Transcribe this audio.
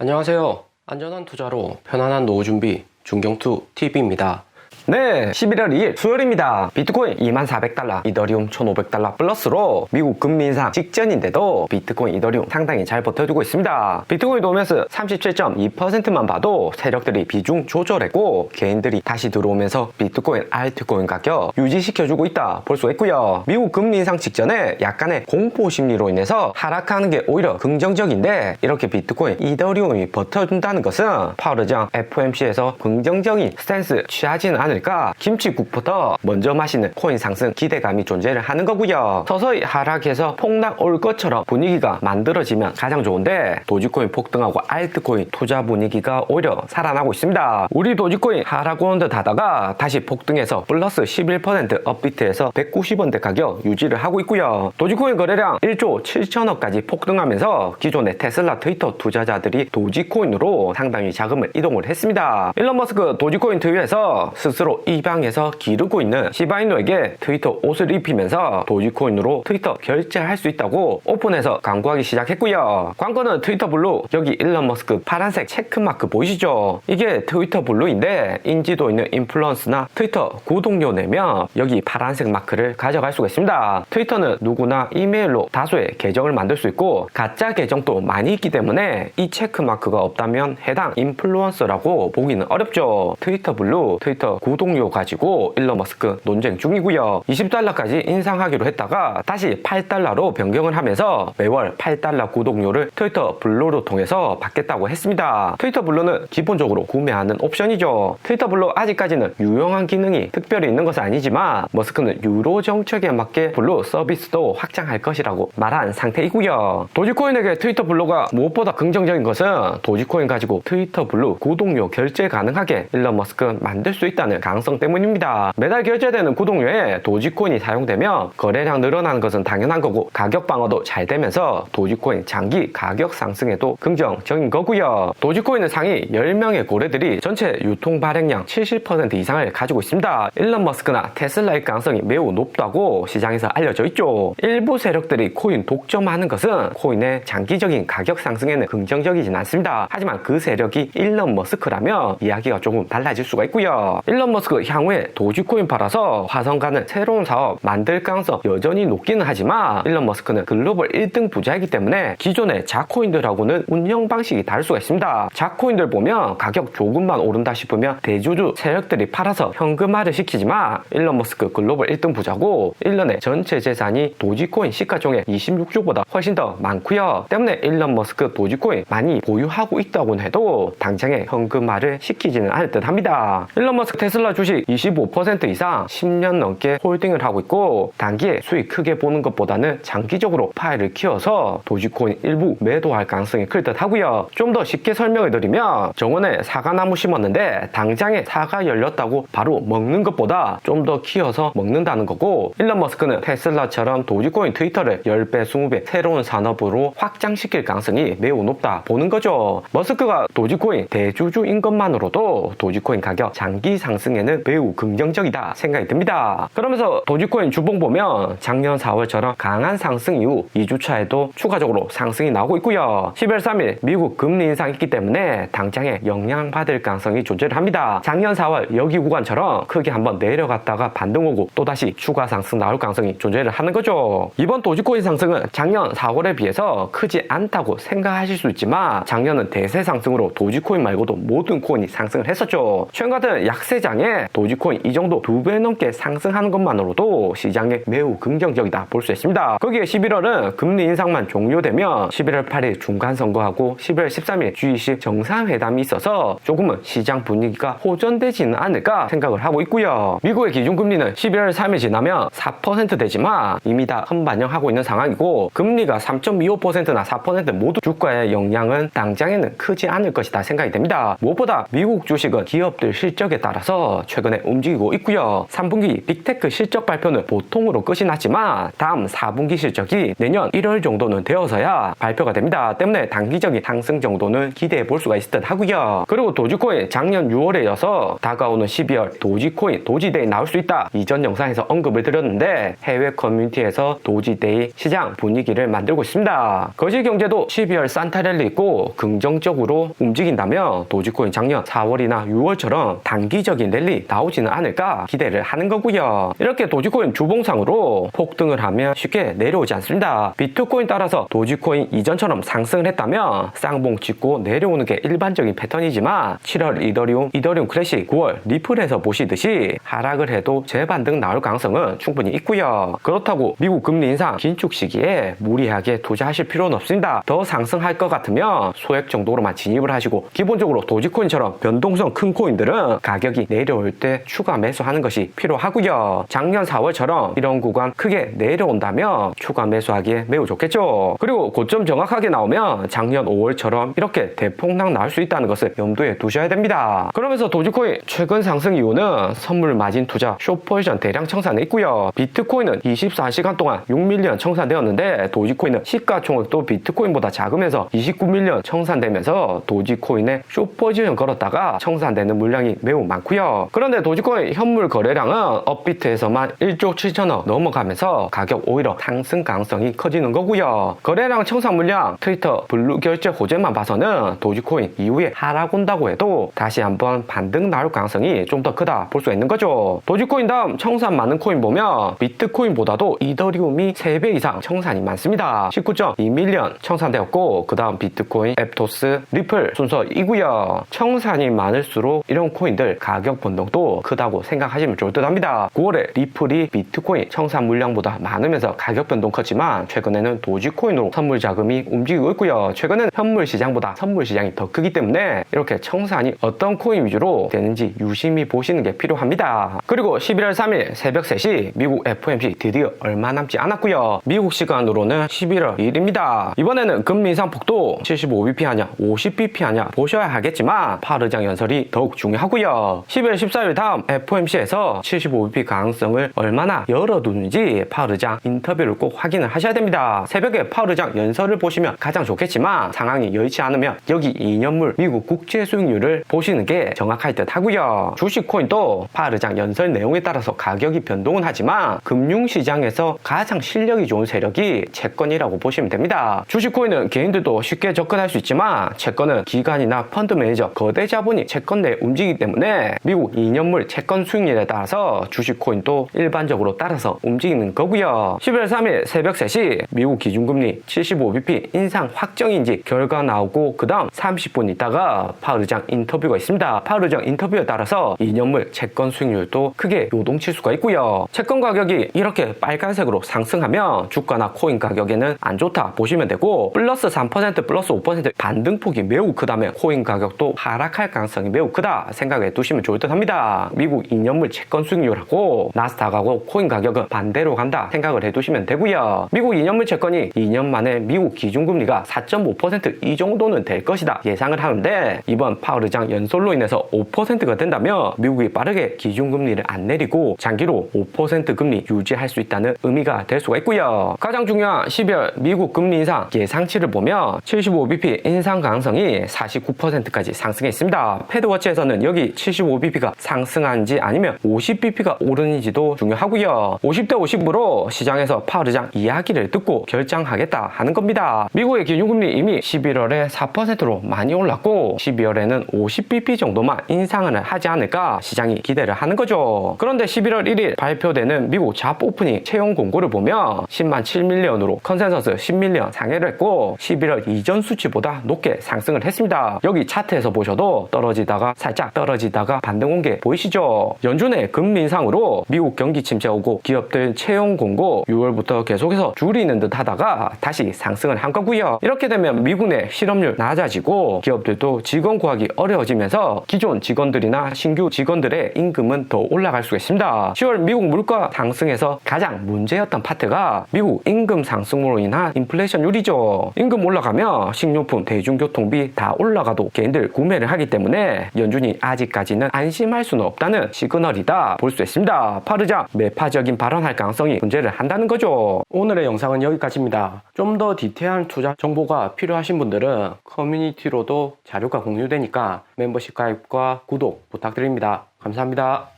안녕하세요. 안전한 투자로 편안한 노후 준비 중경투 TV입니다. 네, 11월 2일 수요일입니다. 비트코인 2400달러, 이더리움 1500달러 플러스로 미국 금리 인상 직전인데도 비트코인, 이더리움 상당히 잘 버텨주고 있습니다. 비트코인 도면서 37.2%만 봐도 세력들이 비중 조절했고 개인들이 다시 들어오면서 비트코인, 알트코인 가격 유지시켜주고 있다 볼 수 있고요. 미국 금리 인상 직전에 약간의 공포 심리로 인해서 하락하는 게 오히려 긍정적인데 이렇게 비트코인, 이더리움이 버텨준다는 것은 파월 의장 FOMC에서 긍정적인 스탠스 취하지는 않을까 김치국부터 먼저 마시는 코인 상승 기대감이 존재를 하는 거고요. 서서히 하락해서 폭락 올 것처럼 분위기가 만들어지면 가장 좋은데 도지코인 폭등하고 알트코인 투자 분위기가 오히려 살아나고 있습니다. 우리 도지코인 하락 오는 듯 하다가 다시 폭등해서 플러스 11% 업비트에서 190원대 가격 유지를 하고 있고요. 도지코인 거래량 1조 7천억까지 폭등하면서 기존의 테슬라, 트위터 투자자들이 도지코인으로 상당히 자금을 이동을 했습니다. 일론 머스크 도지코인 트윗에서 스스로 입양해서 기르고 있는 시바이누에게 트위터 옷을 입히면서 도지코인으로 트위터 결제할 수 있다고 오픈해서 광고하기 시작했고요. 광고는 트위터 블루, 여기 일론 머스크 파란색 체크마크 보이시죠? 이게 트위터 블루인데 인지도 있는 인플루언서나 트위터 구독료 내면 여기 파란색 마크를 가져갈 수가 있습니다. 트위터는 누구나 이메일로 다수의 계정을 만들 수 있고 가짜 계정도 많이 있기 때문에 이 체크마크가 없다면 해당 인플루언서라고 보기는 어렵죠. 트위터 블루, 트위터 구독료 가지고 일론 머스크 논쟁 중이고요. 20달러까지 인상하기로 했다가 다시 8달러로 변경을 하면서 매월 8달러 구독료를 트위터 블루로 통해서 받겠다고 했습니다. 트위터 블루는 기본적으로 구매하는 옵션이죠. 트위터 블루 아직까지는 유용한 기능이 특별히 있는 것은 아니지만 머스크는 유로 정책에 맞게 블루 서비스도 확장할 것이라고 말한 상태이고요. 도지코인에게 트위터 블루가 무엇보다 긍정적인 것은 도지코인 가지고 트위터 블루 구독료 결제 가능하게 일론 머스크 만들 수 있다는 가능성 때문입니다. 매달 결제되는 구독료에 도지코인이 사용되면 거래량 늘어나는 것은 당연한 거고 가격 방어도 잘 되면서 도지코인 장기 가격 상승에도 긍정적인 거고요. 도지코인은 상위 10명의 고래들이 전체 유통 발행량 70% 이상을 가지고 있습니다. 일론 머스크나 테슬라의 가능성이 매우 높다고 시장에서 알려져 있죠. 일부 세력들이 코인 독점하는 것은 코인의 장기적인 가격 상승에는 긍정적이진 않습니다. 하지만 그 세력이 일론 머스크라면 이야기가 조금 달라질 수가 있고요. 일론 머스크 향후에 도지코인 팔아서 화성가는 새로운 사업 만들 가능성 여전히 높기는 하지만 일론 머스크는 글로벌 1등 부자이기 때문에 기존의 자코인들하고는 운영 방식이 다를 수가 있습니다. 자코인들 보면 가격 조금만 오른다 싶으면 대주주 세력들이 팔아서 현금화를 시키지만 일론 머스크 글로벌 1등 부자고 일론의 전체 재산이 도지코인 시가총액 26조보다 훨씬 더 많고요. 때문에 일론 머스크 도지코인 많이 보유하고 있다고는 해도 당장에 현금화를 시키지는 않을 듯 합니다. 일론 머스크 테슬라 주식 25% 이상 10년 넘게 홀딩을 하고 있고 단기에 수익 크게 보는 것보다는 장기적으로 파일을 키워서 도지코인 일부 매도할 가능성이 클 듯 하고요. 좀 더 쉽게 설명을 드리면 정원에 사과나무 심었는데 당장에 사과 열렸다고 바로 먹는 것보다 좀 더 키워서 먹는다는 거고 일론 머스크는 테슬라처럼 도지코인 트위터를 10배, 20배 새로운 산업으로 확장시킬 가능성이 매우 높다 보는 거죠. 머스크가 도지코인 대주주인 것만으로도 도지코인 가격 장기 상승에는 매우 긍정적이다 생각이 듭니다. 그러면서 도지코인 주봉 보면 작년 4월처럼 강한 상승 이후 2주차에도 추가적으로 상승이 나오고 있고요. 12월 3일 미국 금리 인상이 있기 때문에 당장에 영향받을 가능성이 존재를 합니다. 작년 4월 여기 구간처럼 크게 한번 내려갔다가 반등 오고 또다시 추가 상승 나올 가능성이 존재를 하는 거죠. 이번 도지코인 상승은 작년 4월에 비해서 크지 않다고 생각하실 수 있지만 작년은 대세 상승으로 도지코인 말고도 모든 코인이 상승을 했었죠. 최근 같은 약세장에 도지코인 이 정도 2배 넘게 상승하는 것만으로도 시장에 매우 긍정적이다 볼 수 있습니다. 거기에 11월은 금리 인상만 종료되면 11월 8일 중간선거하고 11월 13일 G20 정상회담이 있어서 조금은 시장 분위기가 호전되지는 않을까 생각을 하고 있고요. 미국의 기준금리는 11월 3일 지나면 4% 되지만 이미 다 선반영하고 있는 상황이고 금리가 3.25%나 4% 모두 주가의 영향은 당장에는 크지 않을 것이다 생각이 됩니다. 무엇보다 미국 주식은 기업들 실적에 따라서 쪽에서 최근에 움직이고 있고요. 3분기 빅테크 실적 발표는 보통으로 끝이 났지만 다음 4분기 실적이 내년 1월 정도는 되어서야 발표가 됩니다. 때문에 단기적인 상승 정도는 기대해 볼 수가 있을 듯 하고요. 그리고 도지코인 작년 6월에 이어서 다가오는 12월 도지코인 도지데이 나올 수 있다. 이전 영상에서 언급을 드렸는데 해외 커뮤니티에서 도지데이 시장 분위기를 만들고 있습니다. 거시경제도 12월 산타랠리 있고 긍정적으로 움직인다면 도지코인 작년 4월이나 6월처럼 단기적인 랠리 나오지는 않을까 기대를 하는 거고요. 이렇게 도지코인 주봉상으로 폭등을 하면 쉽게 내려오지 않습니다. 비트코인 따라서 도지코인 이전처럼 상승을 했다면 쌍봉 찍고 내려오는 게 일반적인 패턴이지만 7월 이더리움 크래시, 9월 리플에서 보시듯이 하락을 해도 재반등 나올 가능성은 충분히 있고요. 그렇다고 미국 금리 인상 긴축 시기에 무리하게 투자하실 필요는 없습니다. 더 상승할 것 같으면 소액 정도로만 진입을 하시고 기본적으로 도지코인처럼 변동성 큰 코인들은 가격이 내려올 때 추가 매수하는 것이 필요하고요. 작년 4월처럼 이런 구간 크게 내려온다면 추가 매수하기에 매우 좋겠죠. 그리고 고점 정확하게 나오면 작년 5월처럼 이렇게 대폭락 나올 수 있다는 것을 염두에 두셔야 됩니다. 그러면서 도지코인 최근 상승 이유는 선물 마진 투자 숏포지션 대량 청산에 있고요. 비트코인은 24시간 동안 6밀리언 청산되었는데 도지코인은 시가총액도 비트코인보다 작으면서 29밀리언 청산되면서 도지코인에 숏포지션 걸었다가 청산되는 물량이 매우 많고요. 그런데 도지코인 현물 거래량은 업비트에서만 1조 7천억 넘어가면서 가격 오히려 상승 가능성이 커지는 거고요. 거래량 청산 물량 트위터 블루 결제 호재만 봐서는 도지코인 이후에 하락 온다고 해도 다시 한번 반등 나올 가능성이 좀 더 크다 볼 수가 있는 거죠. 도지코인 다음 청산 많은 코인 보면 비트코인보다도 이더리움이 3배 이상 청산이 많습니다. 19.2밀리언 청산되었고 그 다음 비트코인, 앱토스, 리플 순서이고요. 청산이 많을수록 이런 코인들 가격 변동도 크다고 생각하시면 좋을 듯 합니다. 9월에 리플이 비트코인 청산 물량보다 많으면서 가격 변동 컸지만 최근에는 도지코인으로 선물 자금이 움직이고 있고요. 최근에는 현물 시장보다 선물 시장이 더 크기 때문에 이렇게 청산이 어떤 코인 위주로 되는지 유심히 보시는 게 필요합니다. 그리고 11월 3일 새벽 3시 미국 FOMC 드디어 얼마 남지 않았고요. 미국 시간으로는 11월 2일입니다. 이번에는 금리 인상 폭도 75bp 하냐 50bp 하냐 보셔야 하겠지만 파르장 연설이 더욱 중요하고요. 11월 14일 다음 FOMC에서 75bp 가능성을 얼마나 열어두는지 파르장 인터뷰를 꼭 확인을 하셔야 됩니다. 새벽에 파르장 연설을 보시면 가장 좋겠지만 상황이 여의치 않으면 여기 2년물 미국 국채 수익률을 보시는 게 정확할 듯 하고요. 주식 코인도 파르장 연설 내용에 따라서 가격이 변동은 하지만 금융시장에서 가장 실력이 좋은 세력이 채권이라고 보시면 됩니다. 주식 코인은 개인들도 쉽게 접근할 수 있지만 채권은 기관이나 펀드 매니저, 거대 자본이 채권 내에 움직이기 때문에 미국 2년물 채권 수익률에 따라서 주식 코인도 일반적으로 따라서 움직이는 거고요. 11월 3일 새벽 3시 미국 기준금리 75bp 인상 확정인지 결과 나오고 그 다음 30분 있다가 파르장 인터뷰가 있습니다. 파르장 인터뷰에 따라서 2년물 채권 수익률도 크게 요동칠 수가 있고요. 채권 가격이 이렇게 빨간색으로 상승하면 주가나 코인 가격에는 안 좋다 보시면 되고 플러스 3% 플러스 5% 반등폭이 매우 크다면 코인 가격도 하락할 가능성이 매우 크다 생각해 두시면 좋을 듯 합니다. 미국 2년물 채권 수익률하고 나스닥하고 코인 가격은 반대로 간다 생각을 해두시면 되고요. 미국 2년물 채권이 2년 만에 미국 기준금리가 4.5% 이 정도는 될 것이다 예상을 하는데 이번 파우르장 연설로 인해서 5%가 된다면 미국이 빠르게 기준금리를 안 내리고 장기로 5% 금리 유지할 수 있다는 의미가 될 수가 있고요. 가장 중요한 12월 미국 금리 인상 예상치를 보면 75bp 인상 가능성이 49%까지 상승했습니다. 패드워치에서는 여기 75bp가 상승한지 아니면 50bp가 오르는지도 중요하고요. 50대 50으로 시장에서 파우르장 이야기를 듣고 결정하겠다 하는 겁니다. 미국의 기준금리 이미 11월에 4%로 많이 올랐고 12월에는 50bp 정도만 인상을 하지 않을까 시장이 기대를 하는 거죠. 그런데 11월 1일 발표되는 미국 잡 오프닝 채용 공고를 보면 10만 7밀리언으로 컨센서스 10밀리언 상회를 했고 11월 이전 수치보다 높게 상승을 했습니다. 여기 차트에서 보셔도 떨어지다가 살짝 떨어지다가 반등 온 게 보이시죠? 연준의 금리 인상으로 미국 경기 침체 오고 기업들 채용 공고 6월부터 계속해서 줄이는 듯 하다가 다시 상승을 한 거고요. 이렇게 되면 미국 내 실업률 낮아지고 기업들도 직원 구하기 어려워지면서 기존 직원들이나 신규 직원들의 임금은 더 올라갈 수가 있습니다. 10월 미국 물가 상승에서 가장 문제였던 파트가 미국 임금 상승으로 인한 인플레이션율이죠. 임금 올라가면 식료품, 대중교통비 다 올라가도 개인들 구매를 하기 때문에 연준이 아직까지는 안 안심할 수는 없다는 시그널이다 볼 수 있습니다. 파르장 매파적인 발언할 가능성이 존재를 한다는 거죠. 오늘의 영상은 여기까지입니다. 좀 더 디테일한 투자 정보가 필요하신 분들은 커뮤니티로도 자료가 공유되니까 멤버십 가입과 구독 부탁드립니다. 감사합니다.